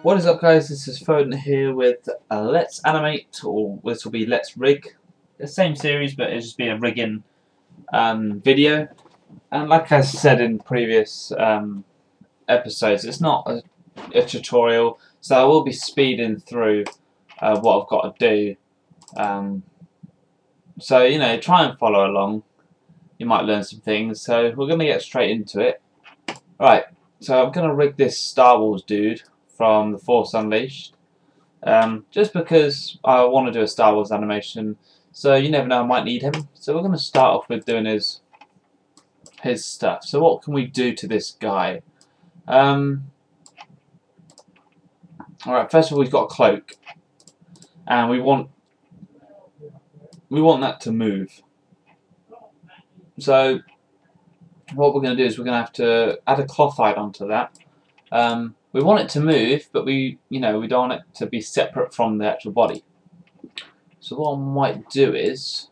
What is up, guys? This is Foden here with Let's Animate, or this will be Let's Rig. The same series, but it'll just be a rigging video. And like I said in previous episodes, it's not a tutorial, so I will be speeding through what I've got to do. So, you know, try and follow along. You might learn some things. So we're going to get straight into it. Right, so I'm going to rig this Star Wars dude from The Force Unleashed, just because I want to do a Star Wars animation, so you never know, I might need him. So we're going to start off with doing his stuff. So what can we do to this guy? Alright, first of all, we've got a cloak, and we want that to move. So what we're going to do is we're going to have to add a cloth hide onto that. We want it to move, but we don't want it to be separate from the actual body. So what I might do is,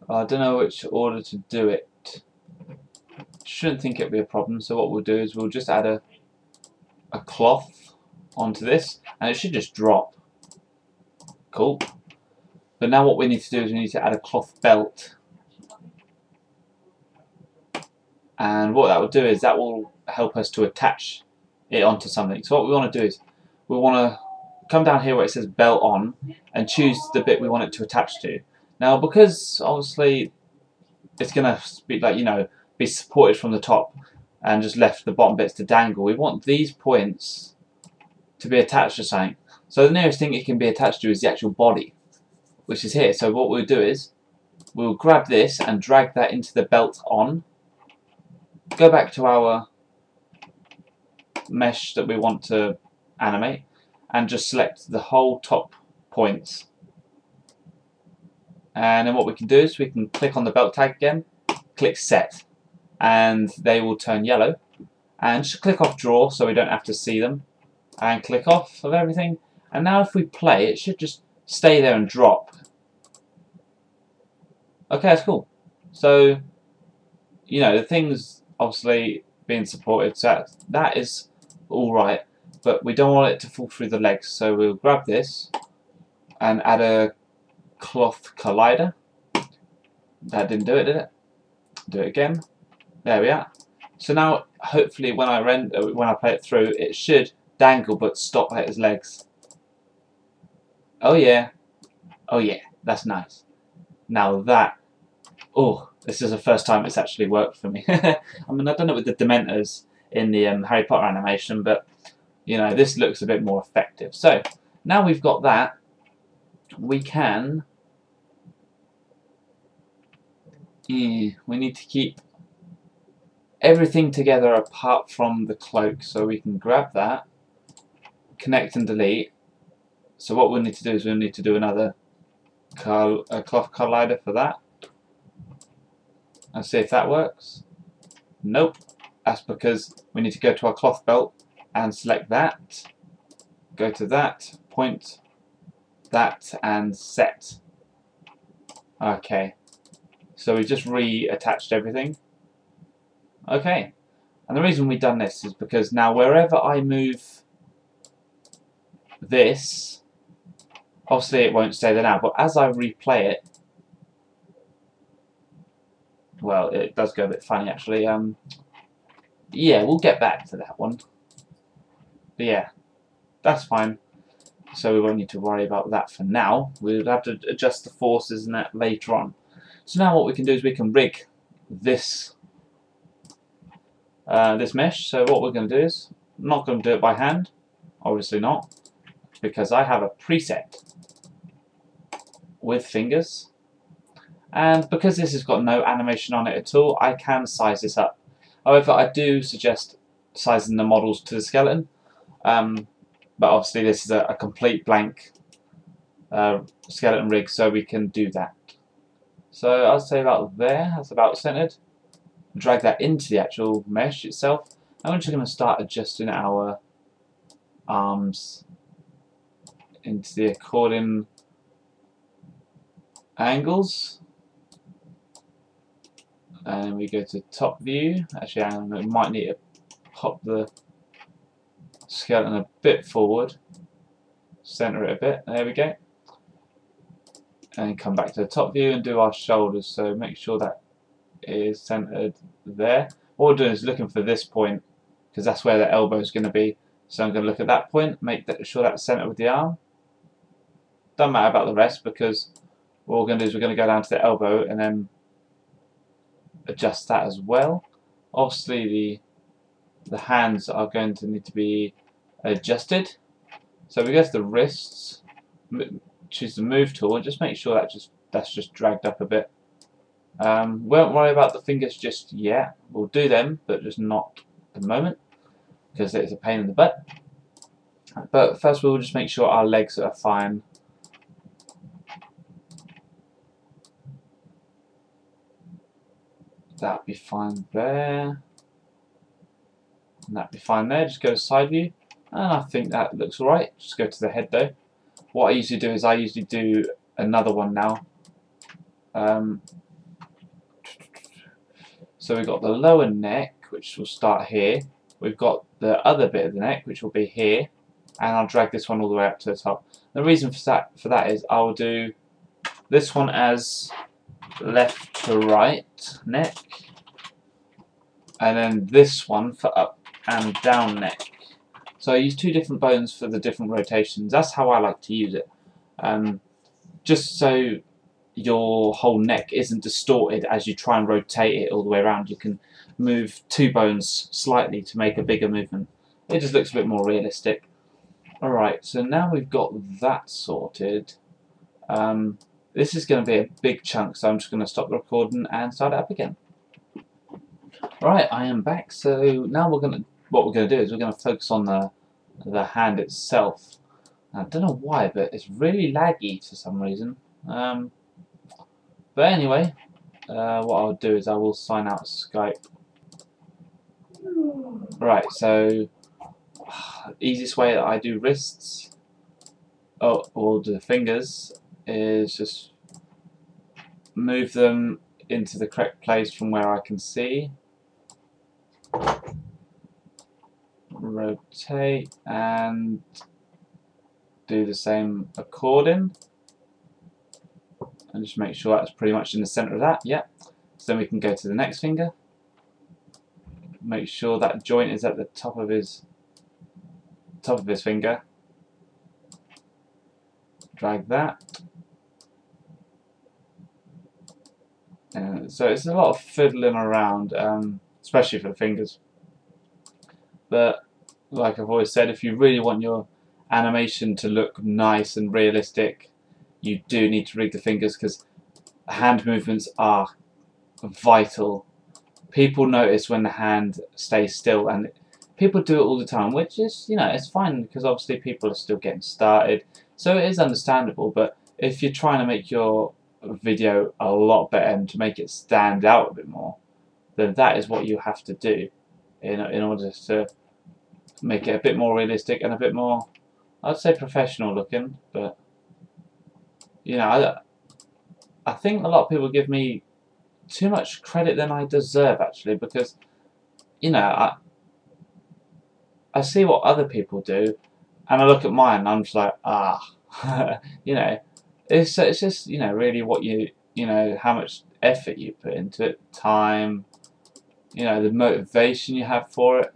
I don't know which order to do it. Shouldn't think it'll be a problem. So what we'll do is we'll just add a cloth onto this, and it should just drop. Cool. But now what we need to do is we need to add a cloth belt. And what that will do is that will help us to attach it onto something. So what we want to do is we want to come down here where it says belt on and choose the bit we want it to attach to. Now, because obviously it's going to be be supported from the top and just left the bottom bits to dangle, we want these points to be attached to something. So the nearest thing it can be attached to is the actual body, which is here. So what we'll do is we'll grab this and drag that into the belt on. Go back to our mesh that we want to animate and just select the whole top points. And then what we can do is we can click on the belt tag again, click set, and they will turn yellow. And just click off draw so we don't have to see them, and click off of everything. And now if we play, it should just stay there and drop. Okay, that's cool. So, the things obviously being supported, so that is alright, but we don't want it to fall through the legs, so we'll grab this and add a cloth collider. That didn't do it, did it? Do it again. There we are. So now hopefully when I play it through, it should dangle but stop at his legs. Oh yeah, that's nice. Now that, this is the first time it's actually worked for me. I mean, I've done it with the Dementors in the Harry Potter animation, but this looks a bit more effective. So now we've got that, we can. We need to keep everything together apart from the cloak, so we can grab that, connect and delete. So what we'll need to do is we'll need to do another cloth collider for that. And see if that works. Nope. That's because we need to go to our cloth belt and select that. Go to that, point that, and set. Okay. So we just reattached everything. Okay. And the reason we've done this is because now wherever I move this, obviously it won't stay there now, but as I replay it, well, it does go a bit funny actually. Yeah, we'll get back to that one. But yeah, that's fine. So we won't need to worry about that for now. We'll have to adjust the forces and that later on. So now what we can do is we can rig this this mesh. So what we're going to do is, I'm not going to do it by hand, obviously not, because I have a preset with fingers. And because this has got no animation on it at all, I can size this up. However, I do suggest sizing the models to the skeleton. But obviously this is a complete blank skeleton rig, so we can do that. So I'll say about there, that's about centered. Drag that into the actual mesh itself. And we're just going to start adjusting our arms into the according angles. And we go to top view. Actually, we might need to pop the skeleton a bit forward, center it a bit, there we go, and come back to the top view and do our shoulders. So make sure that is centered there. What we're doing is looking for this point because that's where the elbow is going to be. So I'm going to look at that point, make sure that's centered with the arm. Doesn't matter about the rest because what we're going to do is we're going to go down to the elbow and then adjust that as well. Obviously the hands are going to need to be adjusted. So we go to the wrists, choose the move tool, and just make sure that's just dragged up a bit. Won't worry about the fingers just yet. We'll do them, but just not at the moment because it's a pain in the butt. But first we'll just make sure our legs are fine. That'll be fine there. And that'll be fine there. Just go to side view. And I think that looks alright. Just go to the head though. What I usually do is I usually do another one now. So we've got the lower neck, which will start here. We've got the other bit of the neck, which will be here. And I'll drag this one all the way up to the top. The reason for that is I'll do this one as left to right neck. And then this one for up and down neck. So I use two different bones for the different rotations. That's how I like to use it. Just so your whole neck isn't distorted as you try and rotate it all the way around. You can move two bones slightly to make a bigger movement. It just looks a bit more realistic. Alright, so now we've got that sorted. This is going to be a big chunk, so I'm just going to stop the recording and start it up again. Right, I am back. So now what we're going to do is we're going to focus on the hand itself. I don't know why, but it's really laggy for some reason. But anyway, what I'll do is I will sign out Skype. Right, so easiest way that I do wrists, or the fingers, is just move them into the correct place from where I can see. Rotate and do the same according. And just make sure that's pretty much in the center of that. Yep. So then we can go to the next finger. Make sure that joint is at the top of his finger. Drag that. And so it's a lot of fiddling around, especially for the fingers. But like I've always said, if you really want your animation to look nice and realistic, you do need to rig the fingers because hand movements are vital. People notice when the hand stays still, and people do it all the time, which is, you know, it's fine because obviously people are still getting started, so it is understandable. But if you're trying to make your video a lot better and to make it stand out a bit more, then that is what you have to do in order to make it a bit more realistic and a bit more, I'd say, professional looking. But you know, I think a lot of people give me too much credit than I deserve, actually, because you know, I see what other people do and I look at mine and I'm just like, you know, it's just, you know, really what you know, how much effort you put into it, time, you know, the motivation you have for it.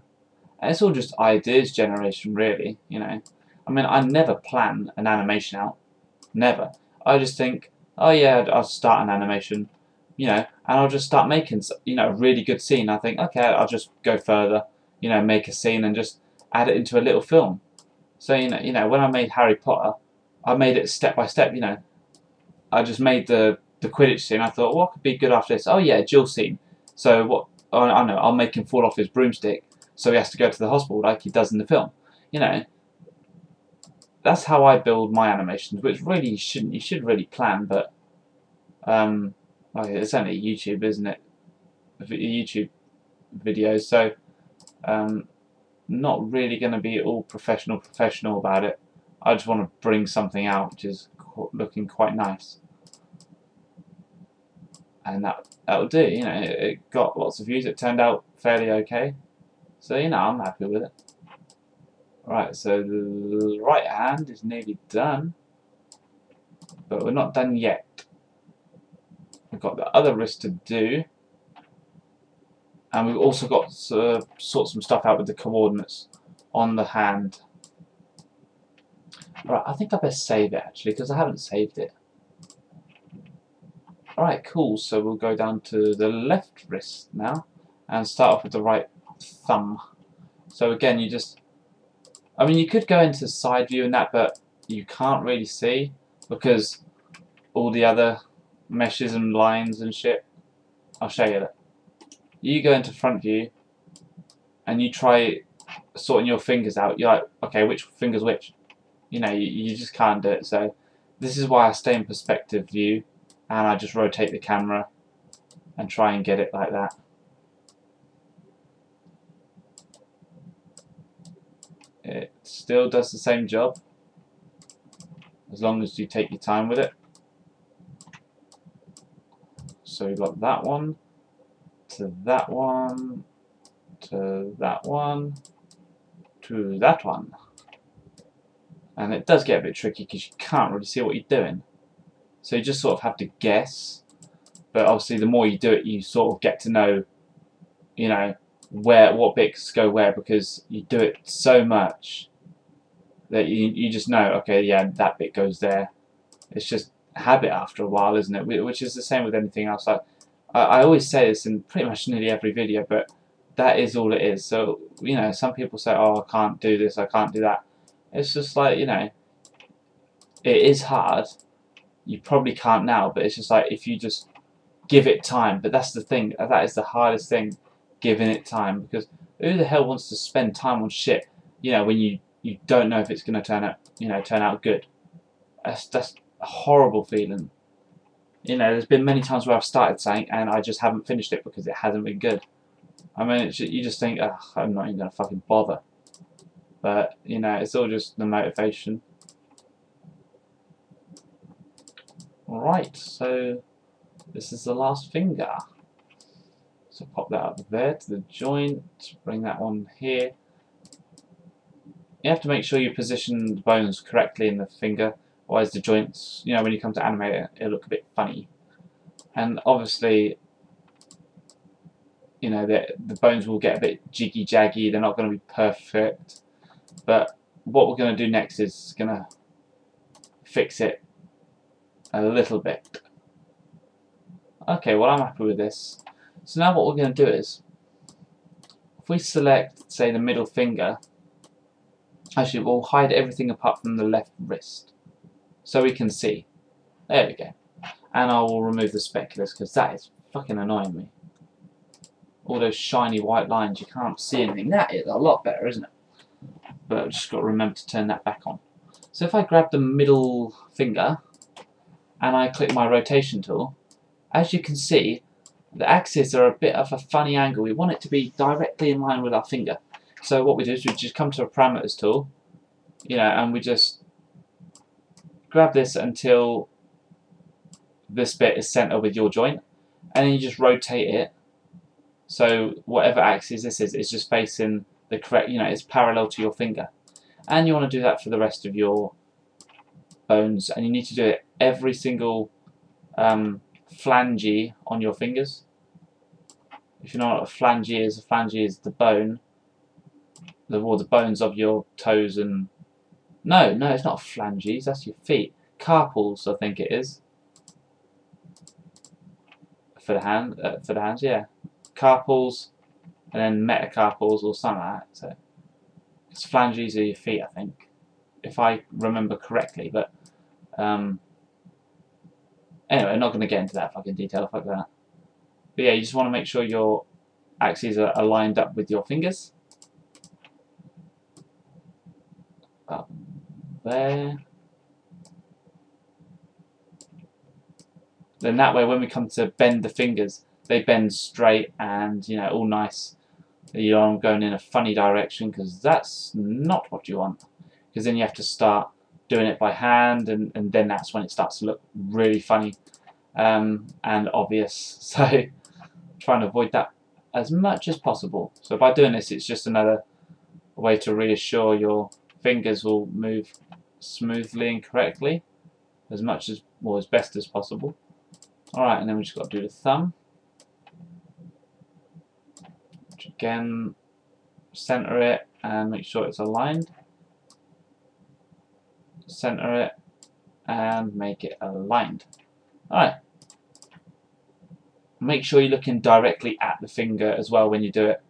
And it's all just ideas generation, really, you know. I mean, I never plan an animation out. Never. I just think, oh yeah, I'll start an animation, you know, and I'll just start making, you know, a really good scene. I think, okay, I'll just go further, you know, make a scene and just add it into a little film. So, you know, when I made Harry Potter, I made it step by step, you know. I just made the Quidditch scene. I thought, what could be good after this? Oh yeah, Jill scene. So what? Oh, I know, I'll make him fall off his broomstick, so he has to go to the hospital like he does in the film. You know, that's how I build my animations, which really you should really plan, but like it's only YouTube, isn't it? YouTube videos, so not really going to be all professional about it. I just want to bring something out which is looking quite nice, and that'll do. You know, it got lots of views. It turned out fairly okay, so you know, I'm happy with it. Right, so the right hand is nearly done, but we're not done yet. We've got the other wrist to do, and we've also got to sort some stuff out with the coordinates on the hand. Right, I think I best save it actually, because I haven't saved it. Alright, cool, so we'll go down to the left wrist now, and start off with the right thumb. So again, you just, I mean, you could go into side view and that, but you can't really see, because all the other meshes and lines and shit. I'll show you that. You go into front view and you try sorting your fingers out. You're like, okay, which finger's which? You know, you just can't do it. So this is why I stay in perspective view and I just rotate the camera and try and get it like that. It still does the same job as long as you take your time with it. So we've got that one, to that one, to that one, to that one. And it does get a bit tricky because you can't really see what you're doing. So you just sort of have to guess. But obviously the more you do it, you sort of get to know, you know, what bits go where, because you do it so much that you just know, okay, yeah, that bit goes there. It's just habit after a while, isn't it? Which is the same with anything else. Like, I always say this in pretty much nearly every video, but that is all it is. So, you know, some people say, oh, I can't do this, I can't do that. It's just like, you know, it is hard. You probably can't now, but it's just like if you just give it time. But that's the thing, that is the hardest thing, giving it time. Because who the hell wants to spend time on shit, you know, when you don't know if it's going to turn out good? That's a horrible feeling. You know, there's been many times where I've started something and I just haven't finished it because it hasn't been good. I mean, you just think, ugh, I'm not even going to fucking bother. But, you know, it's all just the motivation. Alright, so this is the last finger. So pop that up there to the joint, bring that one here. You have to make sure you position the bones correctly in the finger, otherwise the joints, you know, when you come to animate it, it'll look a bit funny. And obviously, you know, the bones will get a bit jiggy-jaggy, they're not going to be perfect. But what we're going to do next is going to fix it a little bit. Okay, well, I'm happy with this. So now what we're going to do is, if we select, say, the middle finger, actually we'll hide everything apart from the left wrist, so we can see. There we go. And I will remove the speculus, because that is fucking annoying me. All those shiny white lines, you can't see anything. That is a lot better, isn't it? But I've just got to remember to turn that back on. So if I grab the middle finger, and I click my rotation tool, as you can see, the axes are a bit of a funny angle. We want it to be directly in line with our finger. So what we do is we just come to a parameters tool, you know, and we just grab this until this bit is centre with your joint, and then you just rotate it. So whatever axis this is just facing the correct, you know, it's parallel to your finger. And you want to do that for the rest of your bones, and you need to do it every single flange on your fingers. If you know what a flange is the bone, the bones of your toes and no, it's not phalanges. That's your feet. Carpals, I think it is. For the hands, yeah. Carpals, and then metacarpals or something like that. So, it's phalanges are your feet, I think, if I remember correctly. But anyway, I'm not going to get into that fucking detail. Fuck that. But yeah, you just want to make sure your axes are lined up with your fingers. Up there. Then that way, when we come to bend the fingers, they bend straight and, you know, all nice. You're going in a funny direction, because that's not what you want. Because then you have to start doing it by hand, and then that's when it starts to look really funny and obvious. So trying to avoid that as much as possible. So by doing this, it's just another a way to reassure your fingers will move smoothly and correctly as much as, well, as best as possible. Alright, and then we just got to do the thumb, which again, center it and make sure it's aligned. Center it and make it aligned. Alright. Make sure you're looking directly at the finger as well when you do it.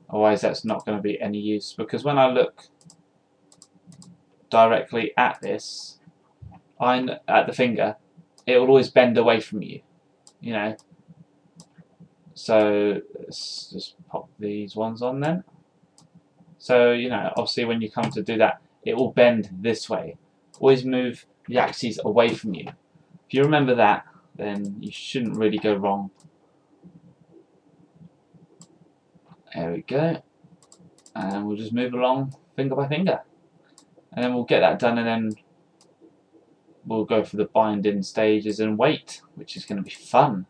Otherwise that's not going to be any use, because when I look directly at this, at the finger, it will always bend away from you, you know. So let's just pop these ones on then. So, you know, obviously when you come to do that, it will bend this way. Always move the axes away from you. If you remember that, then you shouldn't really go wrong. There we go. And we'll just move along finger by finger. And then we'll get that done, and then we'll go for the binding stages and wait, which is going to be fun.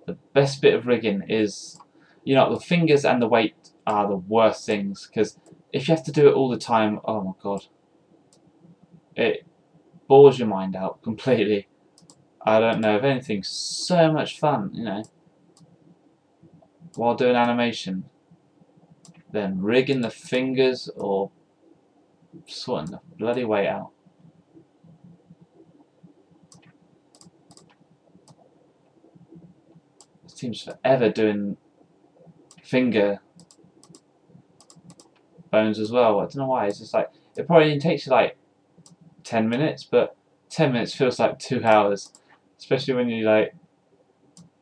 The best bit of rigging is, you know, the fingers and the weight are the worst things, because if you have to do it all the time, oh my god, it bores your mind out completely. I don't know of anything so much fun, you know, while doing animation, than rigging the fingers or sorting the bloody weight out. It seems forever doing finger bones as well. I don't know why. It's just like, it probably takes you like 10 minutes, but 10 minutes feels like 2 hours, especially when you like,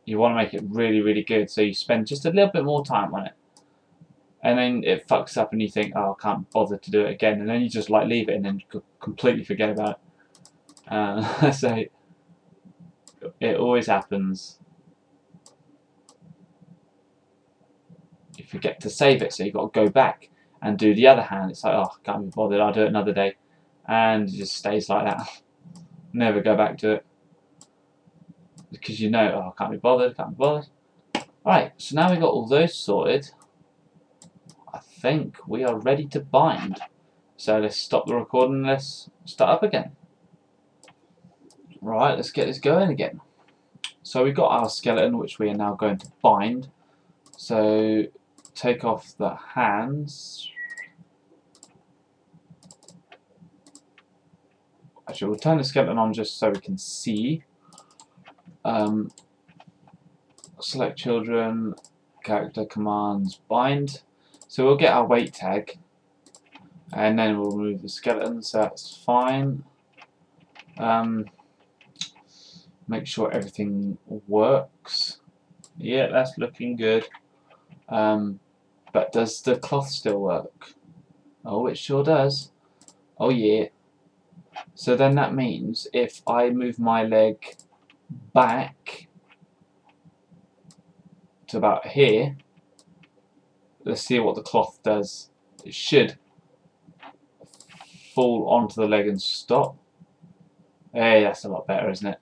you want to make it really, really good, so you spend just a little bit more time on it, and then it fucks up and you think, oh, I can't bother to do it again, and then you just like leave it and then completely forget about it. So it always happens. You forget to save it, so you've got to go back and do the other hand. It's like, oh, I can't be bothered, I'll do it another day, and it just stays like that. Never go back to it, because you know, oh, I can't be bothered, can't be bothered. Alright, so now we've got all those sorted, I think we are ready to bind. So let's stop the recording and let's start up again. Right, let's get this going again. So we've got our skeleton, which we are now going to bind. So take off the hands. Actually, we'll turn the skeleton on just so we can see. Select children, character commands, bind. So we'll get our weight tag, and then we'll remove the skeleton, so that's fine. Make sure everything works. Yeah, that's looking good. But does the cloth still work? Oh, it sure does. Oh yeah. So then that means if I move my leg back to about here, let's see what the cloth does. It should fall onto the leg and stop. Hey, that's a lot better, isn't it?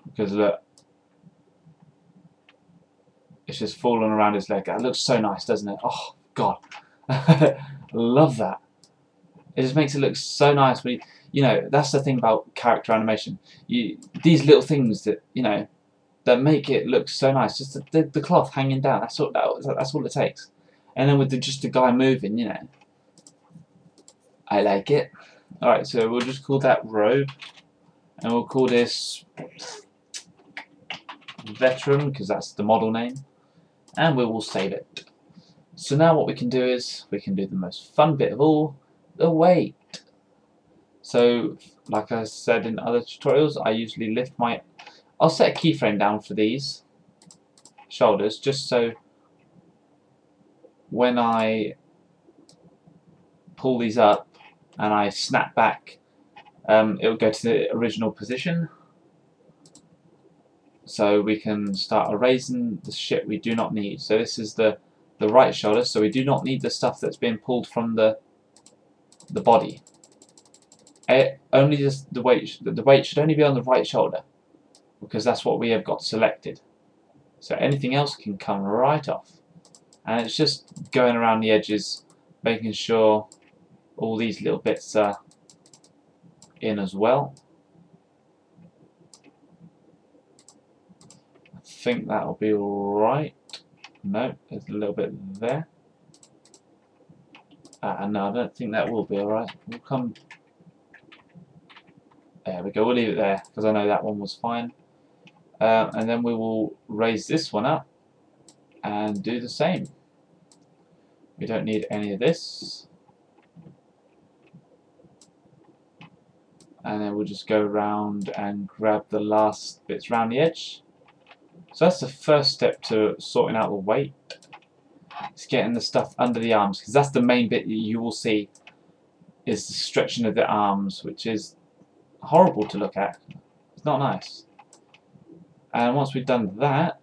Because look, it's just falling around his leg. That looks so nice, doesn't it? Oh god, love that. It just makes it look so nice. When you know, that's the thing about character animation. These little things that, you know, that make it look so nice. Just the cloth hanging down. That's all it takes. And then with just the guy moving, you know, I like it. All right, so we'll just call that robe, and we'll call this Veteran, because that's the model name, and we will save it. So now what we can do is we can do the most fun bit of all, the weight. So like I said in other tutorials, I usually I'll set a keyframe down for these shoulders, just so when I pull these up and I snap back, it will go to the original position. So we can start erasing the shit we do not need. So this is the right shoulder, so we do not need the stuff that's being pulled from the body. Only just the weight should only be on the right shoulder, because that's what we have got selected. So anything else can come right off, and it's just going around the edges making sure all these little bits are in as well. I think that'll be alright. No, there's a little bit there. No, I don't think that will be alright. We'll come. There we go, we'll leave it there because I know that one was fine. And then we will raise this one up and do the same. We don't need any of this. And then we'll just go around and grab the last bits around the edge. So that's the first step to sorting out the weight. It's getting the stuff under the arms, because that's the main bit that you will see, is the stretching of the arms, which is horrible to look at. It's not nice. And once we've done that,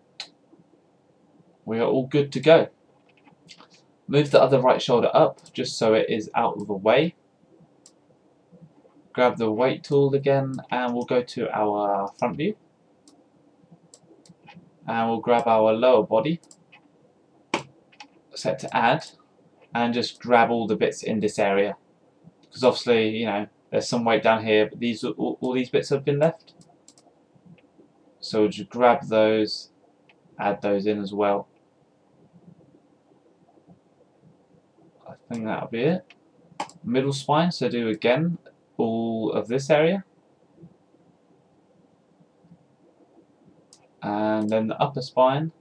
we are all good to go. Move the other right shoulder up, just so it is out of the way. Grab the weight tool again, and we'll go to our front view. And we'll grab our lower body, set to add, and just grab all the bits in this area. Because obviously, you know, there's some weight down here, but these all these bits have been left. So we'll just grab those, add those in as well. I think that'll be it. Middle spine, so do again all of this area. And then the upper spine.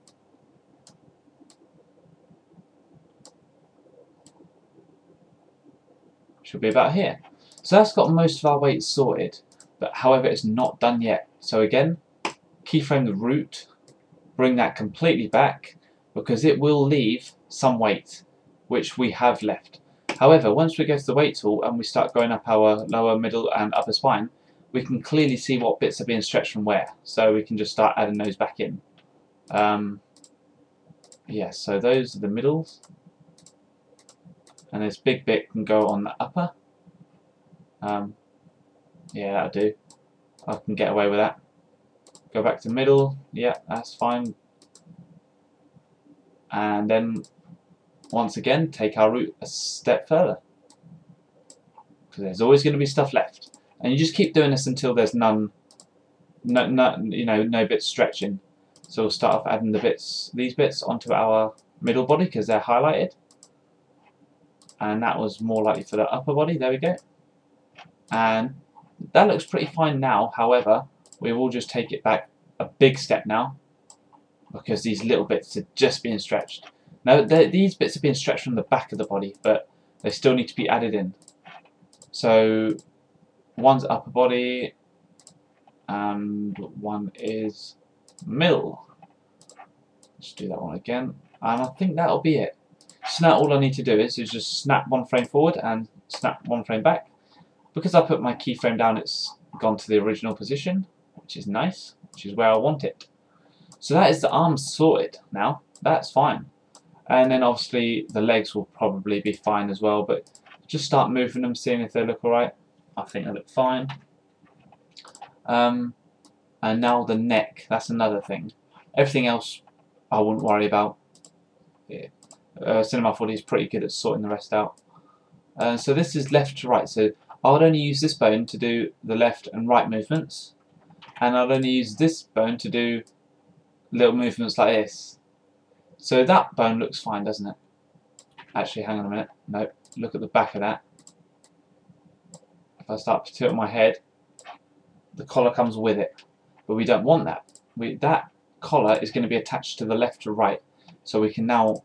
Should be about here. So that's got most of our weight sorted, but however it's not done yet. So again, keyframe the root, bring that completely back, because it will leave some weight, which we have left. However, once we go to the weight tool and we start going up our lower, middle and upper spine, we can clearly see what bits are being stretched from where. So we can just start adding those back in. Yeah, so those are the middles. And this big bit can go on the upper. Yeah, that'll do. I can get away with that. Go back to middle. Yeah, that's fine. And then, once again, take our route a step further. Because there's always going to be stuff left. And you just keep doing this until there's no bits stretching. So we'll start off adding these bits onto our middle body because they're highlighted. And that was more likely for the upper body. There we go. And that looks pretty fine now. However, we will just take it back a big step now, because these little bits are just being stretched. Now these bits are being stretched from the back of the body, but they still need to be added in. So one's upper body and one is middle. Let's do that one again, and I think that'll be it. So now all I need to do is just snap one frame forward and snap one frame back. Because I put my keyframe down, it's gone to the original position, which is nice, which is where I want it. So that is the arms sorted now. That's fine. And then obviously the legs will probably be fine as well, but just start moving them, seeing if they look alright. I think they look fine. And now the neck, that's another thing. Everything else I wouldn't worry about. Yeah. Cinema 4D is pretty good at sorting the rest out. So this is left to right, so I would only use this bone to do the left and right movements, and I'll only use this bone to do little movements like this. So that bone looks fine, doesn't it? Actually, hang on a minute. No, look at the back of that. If I start to tilt my head, the collar comes with it, but we don't want that. That collar is going to be attached to the left to right, so we can now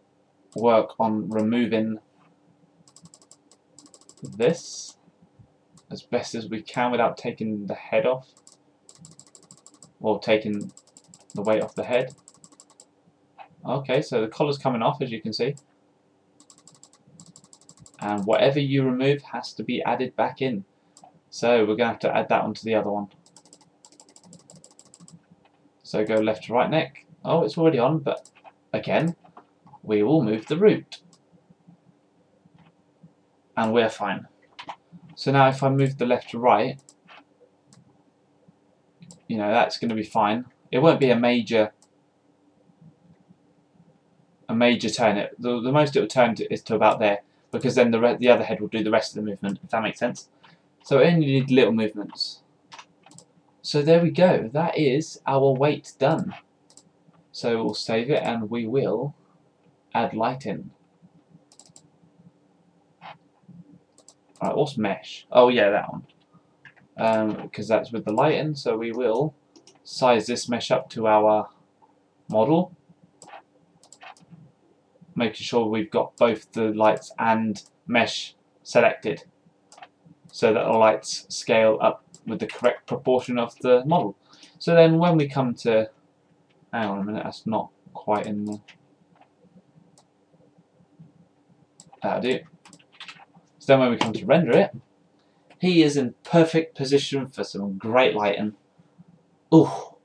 work on removing this as best as we can without taking the head off, or taking the weight off the head. Okay, so the collar's coming off, as you can see, and whatever you remove has to be added back in. So we're going to have to add that onto the other one. So go left to right neck. Oh, it's already on, but again, we will move the root. And we're fine. So now if I move the left to right, you know, that's going to be fine. It won't be a major turn. The most it will turn to is to about there. because then the other head will do the rest of the movement, if that makes sense. So we only need little movements. So there we go, that is our weight done. So we'll save it and we will add light in. Alright, what's mesh? Oh yeah, that one. Because that's with the light in, so we will size this mesh up to our model, making sure we've got both the lights and mesh selected, so that the lights scale up with the correct proportion of the model. So then when we come to, hang on a minute, that's not quite in the, that'll do. So then when we come to render it, he is in perfect position for some great lighting. Ooh,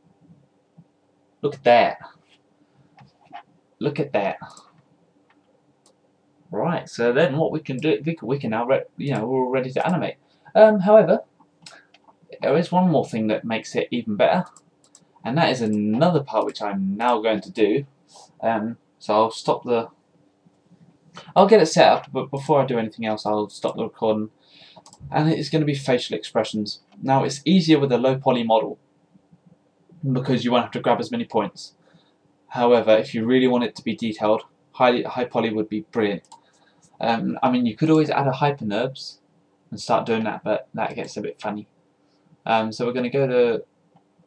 look at that. Look at that. Right, so then what we can do, we can now, we're all ready to animate. However, there is one more thing that makes it even better, and that is another part which I'm now going to do. So I'll get it set up, but before I do anything else, I'll stop the recording. And it's going to be facial expressions. Now, it's easier with a low poly model because you won't have to grab as many points. However, if you really want it to be detailed, high poly would be brilliant. I mean, you could always add a hyperNURBS and start doing that, but that gets a bit funny. So we're going to go to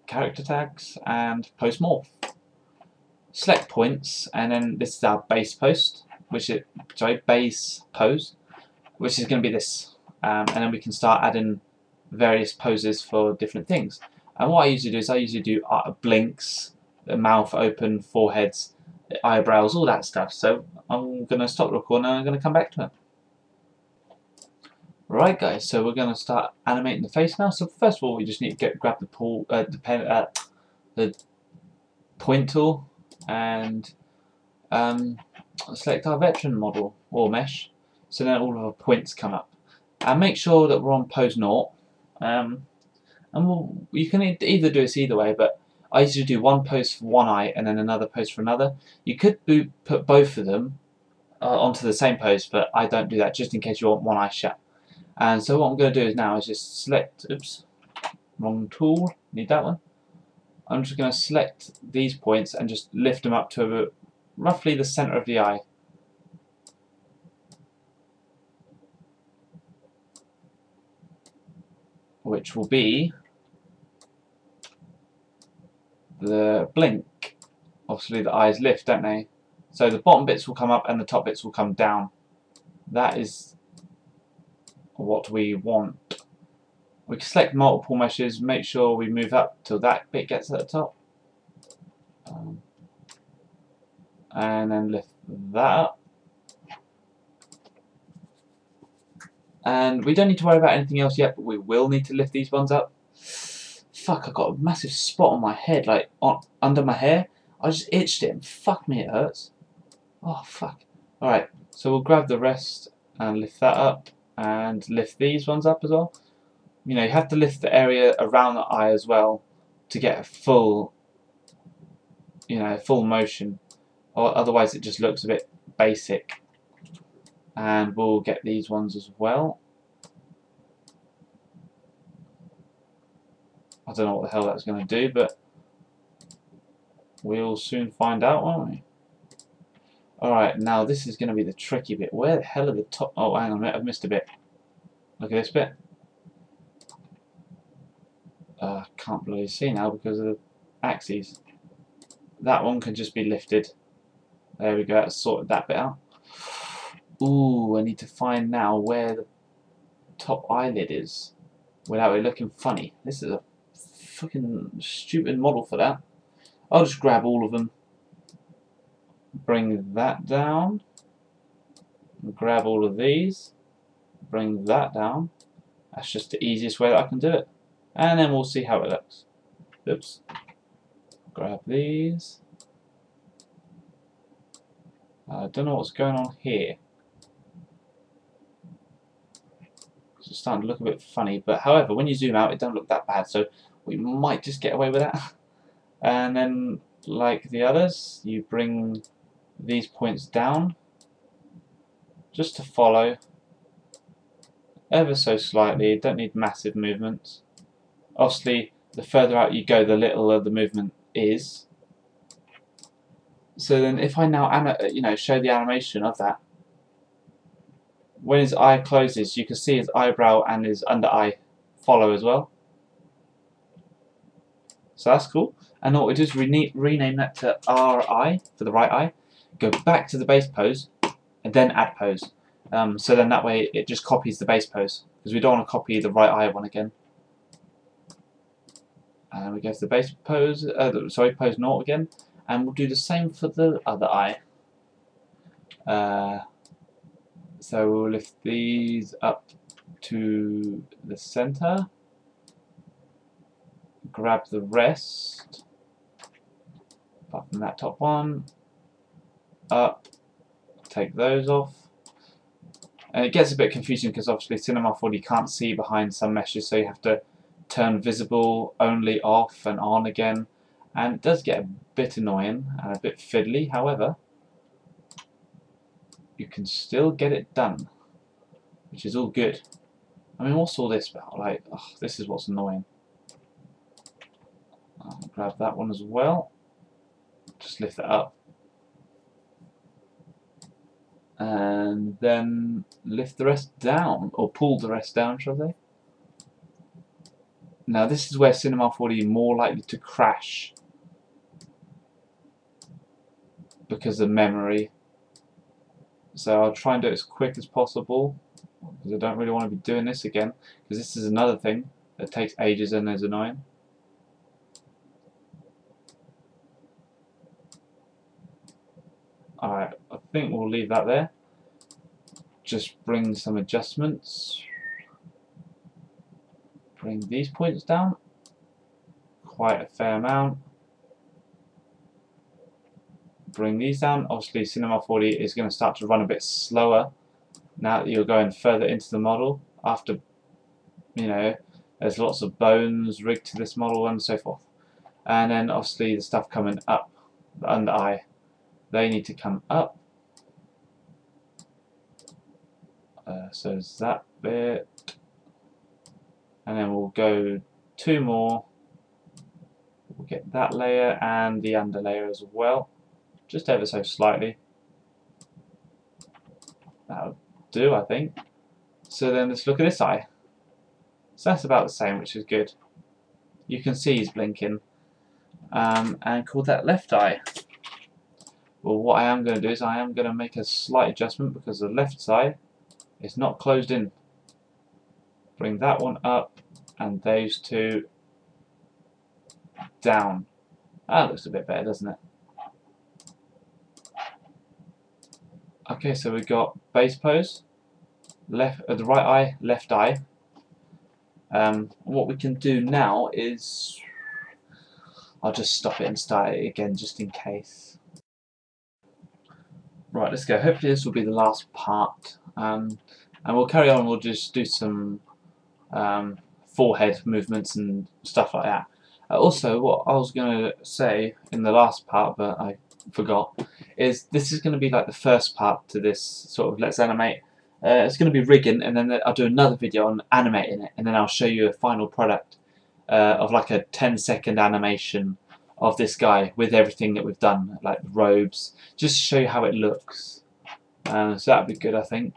character tags and post morph. Select points, and then this is our base post, base pose, which is going to be this. And then we can start adding various poses for different things. And what I usually do is blinks, the mouth open, foreheads, eyebrows, all that stuff. So I'm going to stop the recording and I'm going to come back to it. Right guys, so we're going to start animating the face now. So first of all we just need to grab the point tool and select our veteran model or mesh, so then all of our points come up. And make sure that we're on pose 0. And you can either do this either way, but I usually do one pose for one eye and then another pose for another. You could put both of them onto the same pose, but I don't do that just in case you want one eye shut. And so what I'm going to do now is just select, oops, wrong tool, need that one. I'm just going to select these points and just lift them up to roughly the center of the eye. Which will be the blink. Obviously the eyes lift, don't they? So the bottom bits will come up and the top bits will come down. That is what we want. We can select multiple meshes, make sure we move up till that bit gets at the top. And then lift that up. And we don't need to worry about anything else yet, but we will need to lift these ones up. Fuck, I got a massive spot on my head, like under my hair. I just itched it and fuck me, it hurts. Oh fuck. Alright, so we'll grab the rest and lift that up and lift these ones up as well. You know, you have to lift the area around the eye as well to get a full, full motion. Or otherwise it just looks a bit basic. And we'll get these ones as well. I don't know what the hell that's going to do, but we'll soon find out, won't we? Alright, now this is going to be the tricky bit. Where the hell are the top... Oh, hang on a minute, I've missed a bit. Look at this bit. Can't bloody see now because of the axes. That one can just be lifted. There we go, that's sorted that bit out. Ooh, I need to find now where the top eyelid is without it looking funny. This is a fucking stupid model for that. I'll just grab all of them, bring that down, grab all of these, bring that down. That's just the easiest way that I can do it. And then we'll see how it looks. Oops. Grab these. I don't know what's going on here. It's starting to look a bit funny, but however, when you zoom out, it don't look that bad, so we might just get away with that. And then, like the others, you bring these points down, just to follow ever so slightly. You don't need massive movements. Obviously, the further out you go, the littler the movement is. So then, if I now show the animation of that, when his eye closes, you can see his eyebrow and his under eye follow as well. So that's cool. And what we do is rename that to RI for the right eye. Go back to the base pose, and then add pose. So then that way it just copies the base pose, because we don't want to copy the right eye one again. And we go to the base pose, pose 0 again, and we'll do the same for the other eye. So we'll lift these up to the center, grab the rest, apart from that top one, up, take those off. And it gets a bit confusing because obviously Cinema 4D can't see behind some meshes, so you have to turn visible only off and on again, and it does get a bit annoying and a bit fiddly. However, you can still get it done, which is all good. I mean, what's all this about? Like, this is what's annoying. I'll grab that one as well. Just lift that up. And then lift the rest down, or pull the rest down, shall I say. Now this is where Cinema 4D is more likely to crash because of memory. So I'll try and do it as quick as possible, because I don't really want to be doing this again, because this is another thing that takes ages and is annoying. Alright, I think we'll leave that there. Just bring some adjustments. Bring these points down. Quite a fair amount. Bring these down. Obviously Cinema 4D is going to start to run a bit slower now that you're going further into the model, after, there's lots of bones rigged to this model and so forth. And then obviously the stuff coming up, the under eye, they need to come up. So there's that bit, and then we'll go 2 more. We'll get that layer and the under layer as well, just ever so slightly. That'll do, I think. So then let's look at this eye. So that's about the same, which is good. You can see he's blinking, and call that left eye. Well, what I am going to do is I am going to make a slight adjustment, because the left side is not closed in. Bring that one up and those two down. That looks a bit better, doesn't it? Okay, so we've got base pose, the right eye, left eye. What we can do now is, I'll just stop it and start it again just in case. Right, let's go. Hopefully this will be the last part, and we'll carry on. We'll just do some forehead movements and stuff like that. Also, what I was going to say in the last part, but I forgot, is this is going to be like the first part to this sort of Let's Animate. It's going to be rigging, and then I'll do another video on animating it, and then I'll show you a final product of like a 10-second animation of this guy with everything that we've done, like the robes, just to show you how it looks. So that'd be good, I think.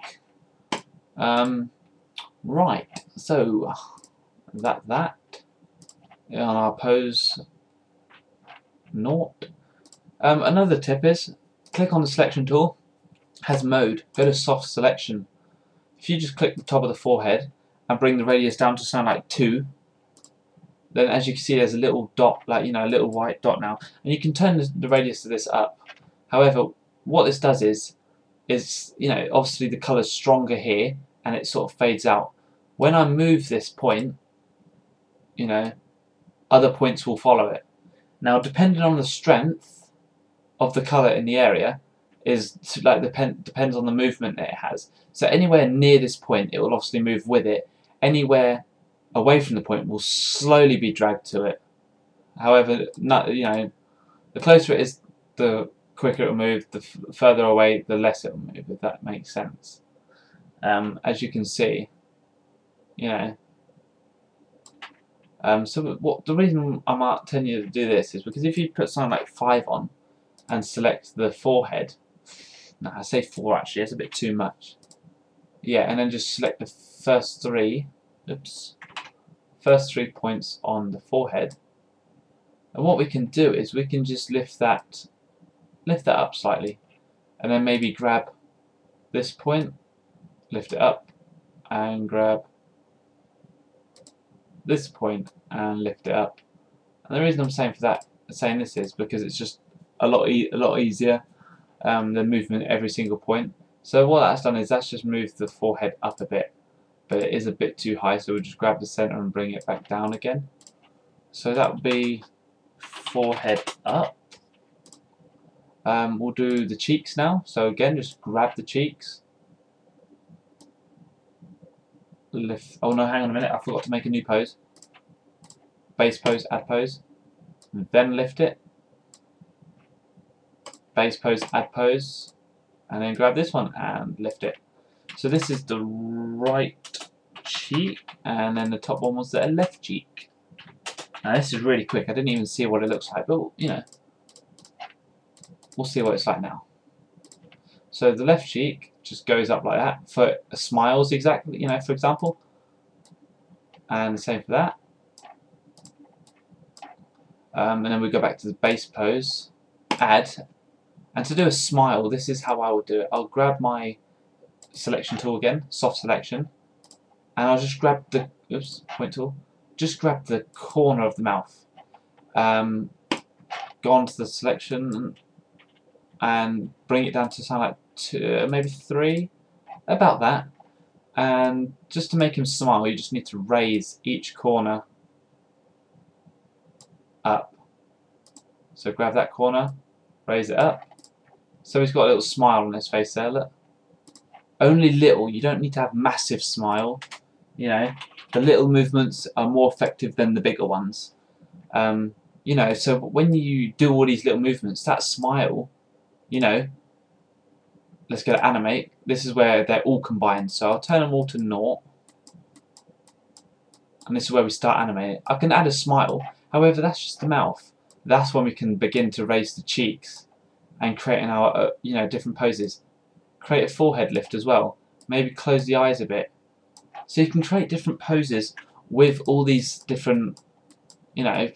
Right, so that on our pose 0. Another tip is, click on the selection tool, has mode, go to soft selection. If you just click the top of the forehead and bring the radius down to something like 2, then as you can see there's a little dot, like a little white dot now, and you can turn the radius of this up. However, what this does is obviously the colour's stronger here and it sort of fades out. When I move this point, other points will follow it. Now, depending on the strength of the colour in the area, depends on the movement that it has. So anywhere near this point, it will obviously move with it. Anywhere away from the point will slowly be dragged to it. However, the closer it is, the quicker it will move. The further away, the less it will move. If that makes sense. as you can see, you know. So what the reason I'm telling you to do this is because if you put something like 5 on and select the forehead, no, I say 4 actually, that's a bit too much. Yeah, and then just select the first 3, first 3 points on the forehead. And what we can do is we can just lift that up slightly, and then maybe grab this point, lift it up, and grab this point and lift it up. And the reason I'm saying this is because it's just a lot easier than moving every single point. So what that's done is that's just moved the forehead up a bit, but it is a bit too high, so we'll just grab the center and bring it back down again. So that would be forehead up. We'll do the cheeks now. So again, just grab the cheeks. Lift. Oh no, hang on a minute. I forgot to make a new pose. Base pose, add pose. Then lift it. Base pose, add pose. And then grab this one and lift it. So this is the right cheek, and then the top one was the left cheek. Now this is really quick. I didn't even see what it looks like, but you know, we'll see what it's like now. So the left cheek just goes up like that for smiles, exactly. You know, for example, and the same for that. And then we go back to the base pose, add, and to do a smile, this is how I would do it. I'll grab my selection tool again, soft selection, and I'll just grab the point tool. Just grab the corner of the mouth. Go on to the selection and bring it down to something like 2, maybe 3, about that. And just to make him smile, you just need to raise each corner up. So grab that corner, raise it up. So he's got a little smile on his face there, look. Only little, you don't need to have massive smile. You know, the little movements are more effective than the bigger ones. You know, so when you do all these little movements, that smile, you know, let's go to animate. This is where they're all combined. So I'll turn them all to 0. And this is where we start animating. I can add a smile, however, that's just the mouth. That's when we can begin to raise the cheeks and create our, you know, different poses. Create a forehead lift as well. Maybe close the eyes a bit. So you can create different poses with all these different, you know,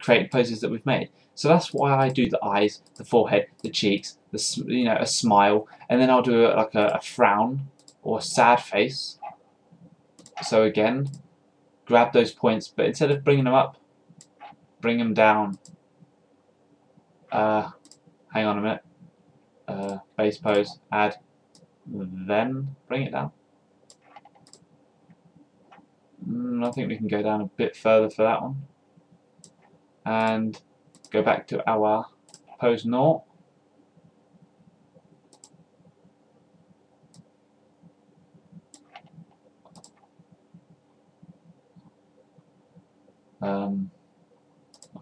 created poses that we've made. So that's why I do the eyes, the forehead, the cheeks, you know, a smile, and then I'll do like a frown or a sad face. So again, grab those points, but instead of bringing them up, bring them down. Hang on a minute. Base pose, add, then bring it down. I think we can go down a bit further for that one. And go back to our pose 0.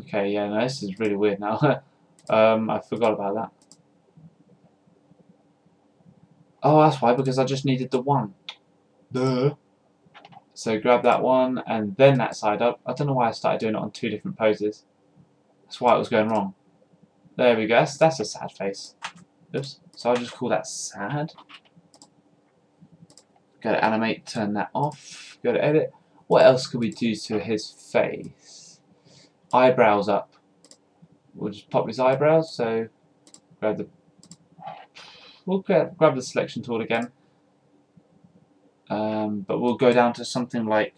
Okay, yeah, no, this is really weird now. I forgot about that. Oh, that's why, because I just needed the 1. Duh. So grab that one and then that side up. I don't know why I started doing it on 2 different poses. That's why it was going wrong. There we go. That's a sad face. Oops. So I'll just call that sad. Go to animate, turn that off. Go to edit. What else could we do to his face? Eyebrows up. We'll just pop his eyebrows. So we'll grab the selection tool again. But we'll go down to something like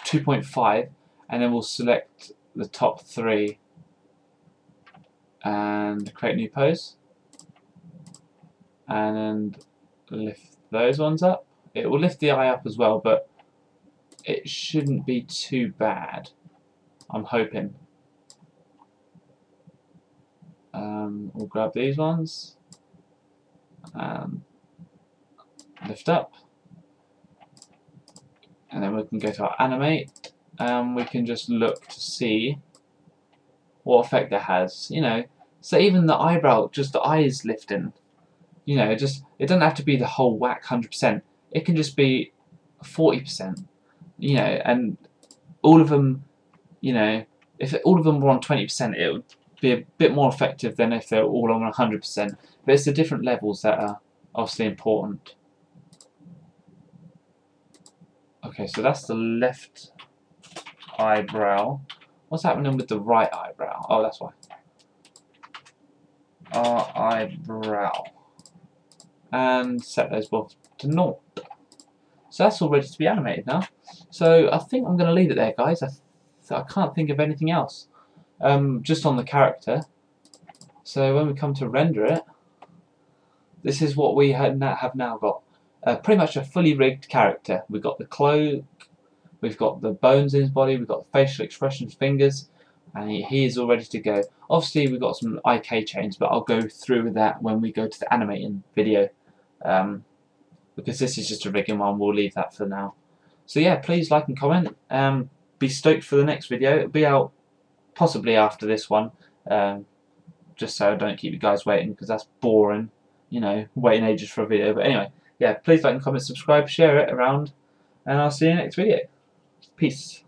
2.5, and then we'll select the top 3 and create a new pose, and lift those ones up. It will lift the eye up as well, but it shouldn't be too bad, I'm hoping. We'll grab these ones and lift up, and then we can go to our animate, and we can just look to see what effect it has. You know, so even the eyebrow, just the eyes lifting, You know, just it doesn't have to be the whole whack 100%. It can just be 40%. You know, and all of them, you know, if all of them were on 20%, it would be a bit more effective than if they're all on 100%. But it's the different levels that are obviously important. Okay, so that's the left eyebrow. What's happening with the right eyebrow? Oh, that's why. Our eyebrow. And set those both to 0. So that's all ready to be animated now. So I think I'm going to leave it there, guys. I can't think of anything else. Just on the character. So when we come to render it, this is what we have now got. Pretty much a fully rigged character. We've got the cloak, we've got the bones in his body, we've got the facial expressions, fingers, and he is all ready to go. Obviously we've got some IK chains, but I'll go through with that when we go to the animating video. Because this is just a rigging one, we'll leave that for now. So yeah, please like and comment. Be stoked for the next video. It'll be out possibly after this one, just so I don't keep you guys waiting, because that's boring, you know, waiting ages for a video. But anyway, yeah, please like and comment, subscribe, share it around, and I'll see you in the next video. Peace.